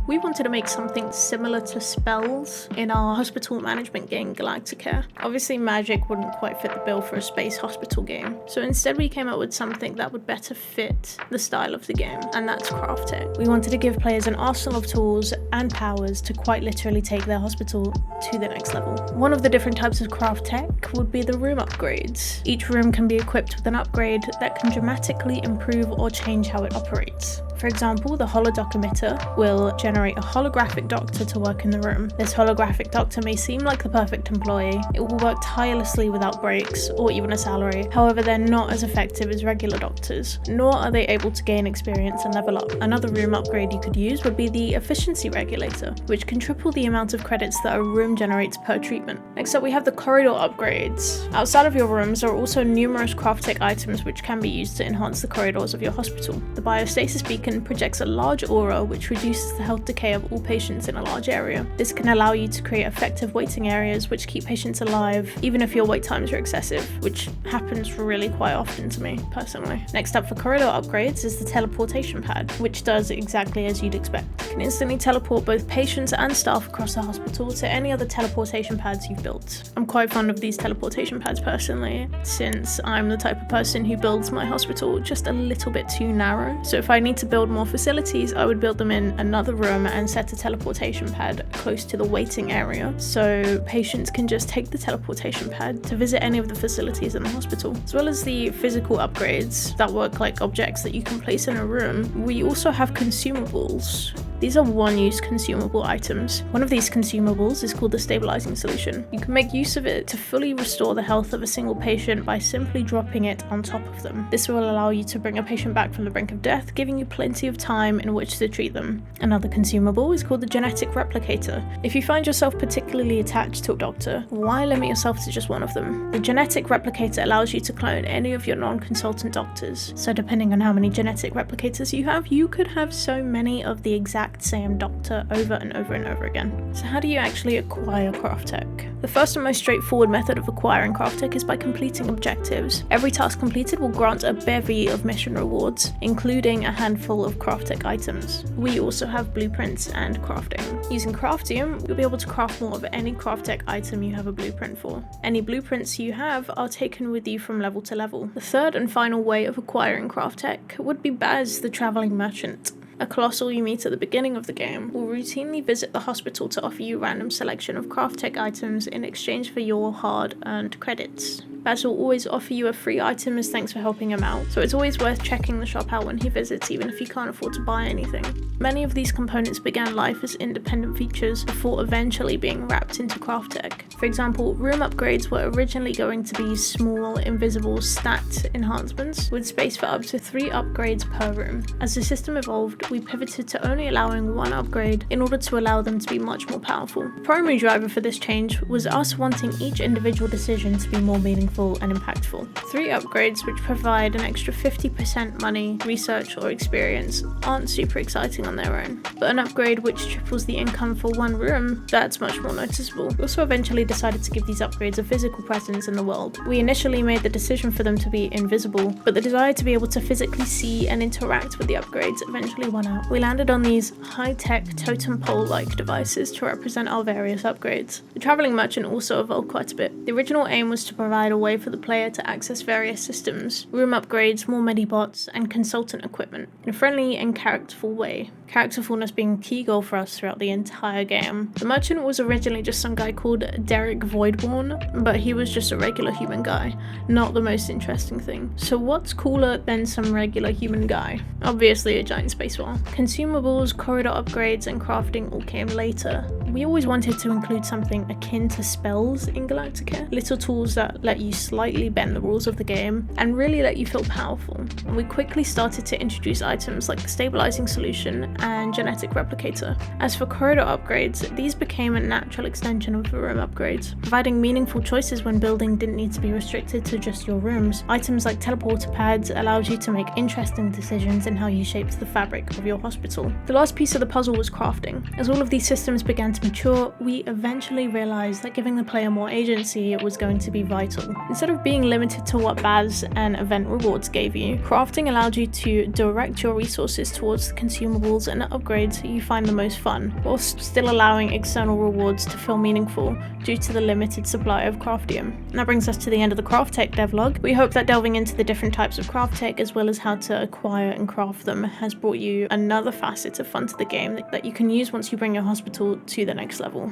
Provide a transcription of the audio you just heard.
We wanted to make something similar to spells in our hospital management game Galacticare. Obviously magic wouldn't quite fit the bill for a space hospital game, so instead we came up with something that would better fit the style of the game, and that's craft tech. We wanted to give players an arsenal of tools and powers to quite literally take their hospital to the next level. One of the different types of craft tech would be the room upgrades. Each room can be equipped with an upgrade that can dramatically improve or change how it operates. For example, the holodoc emitter will generate a holographic doctor to work in the room. This holographic doctor may seem like the perfect employee. It will work tirelessly without breaks or even a salary. However, they're not as effective as regular doctors, nor are they able to gain experience and level up. Another room upgrade you could use would be the efficiency regulator, which can triple the amount of credits that a room generates per treatment. Next up, we have the corridor upgrades. Outside of your rooms, there are also numerous craft tech items which can be used to enhance the corridors of your hospital. The biostasis beacon projects a large aura which reduces the health decay of all patients in a large area. This can allow you to create effective waiting areas which keep patients alive even if your wait times are excessive, which happens really quite often to me personally. Next up for corridor upgrades is the teleportation pad, which does exactly as you'd expect. You can instantly teleport both patients and staff across the hospital to any other teleportation pads you've built. I'm quite fond of these teleportation pads personally, since I'm the type of person who builds my hospital just a little bit too narrow. So if I need to build more facilities, I would build them in another room and set a teleportation pad close to the waiting area, so patients can just take the teleportation pad to visit any of the facilities in the hospital. As well as the physical upgrades that work like objects that you can place in a room, we also have consumables. These are one-use consumable items. One of these consumables is called the stabilizing solution. You can make use of it to fully restore the health of a single patient by simply dropping it on top of them. This will allow you to bring a patient back from the brink of death, giving you plenty of time in which to treat them. Another consumable is called the genetic replicator. If you find yourself particularly attached to a doctor, why limit yourself to just one of them? The genetic replicator allows you to clone any of your non-consultant doctors. So depending on how many genetic replicators you have, you could have so many of the exact same doctor over and over and over again. So how do you actually acquire craft tech? The first and most straightforward method of acquiring craft tech is by completing objectives. Every task completed will grant a bevy of mission rewards, including a handful of craft tech items. We also have blueprints and crafting. Using Craftium, you'll be able to craft more of any craft tech item you have a blueprint for. Any blueprints you have are taken with you from level to level. The third and final way of acquiring craft tech would be Baz, the traveling merchant. A colossal you meet at the beginning of the game will routinely visit the hospital to offer you a random selection of craft tech items in exchange for your hard-earned credits. Baz will always offer you a free item as thanks for helping him out, so it's always worth checking the shop out when he visits, even if you can't afford to buy anything. Many of these components began life as independent features before eventually being wrapped into craft tech. For example, room upgrades were originally going to be small, invisible stat enhancements with space for up to 3 upgrades per room. As the system evolved, we pivoted to only allowing 1 upgrade in order to allow them to be much more powerful. The primary driver for this change was us wanting each individual decision to be more meaningful and impactful. 3 upgrades which provide an extra 50% money, research or experience aren't super exciting on their own, but an upgrade which triples the income for 1 room, that's much more noticeable. We also eventually decided to give these upgrades a physical presence in the world. We initially made the decision for them to be invisible, but the desire to be able to physically see and interact with the upgrades eventually won out. We landed on these high-tech totem pole-like devices to represent our various upgrades. The traveling merchant also evolved quite a bit. The original aim was to provide a way for the player to access various systems, room upgrades, more medibots, and consultant equipment in a friendly and characterful way. Characterfulness being a key goal for us throughout the entire game. The merchant was originally just some guy called Derek Voidborn, but he was just a regular human guy, not the most interesting thing. So what's cooler than some regular human guy? Obviously a giant space whale. Consumables, corridor upgrades, and crafting all came later. We always wanted to include something akin to spells in Galacticare, little tools that let you slightly bend the rules of the game and really let you feel powerful. And we quickly started to introduce items like the stabilizing solution and genetic replicator. As for corridor upgrades, these became a natural extension of the room upgrades, providing meaningful choices when building didn't need to be restricted to just your rooms. Items like teleporter pads allowed you to make interesting decisions in how you shaped the fabric of your hospital. The last piece of the puzzle was crafting. As all of these systems began to mature, we eventually realized that giving the player more agency was going to be vital. Instead of being limited to what baths and event rewards gave you, crafting allowed you to direct your resources towards the consumables and upgrades you find the most fun, whilst still allowing external rewards to feel meaningful due to the limited supply of craftium. And that brings us to the end of the craft tech devlog. We hope that delving into the different types of craft tech as well as how to acquire and craft them has brought you another facet of fun to the game that you can use once you bring your hospital to the next level.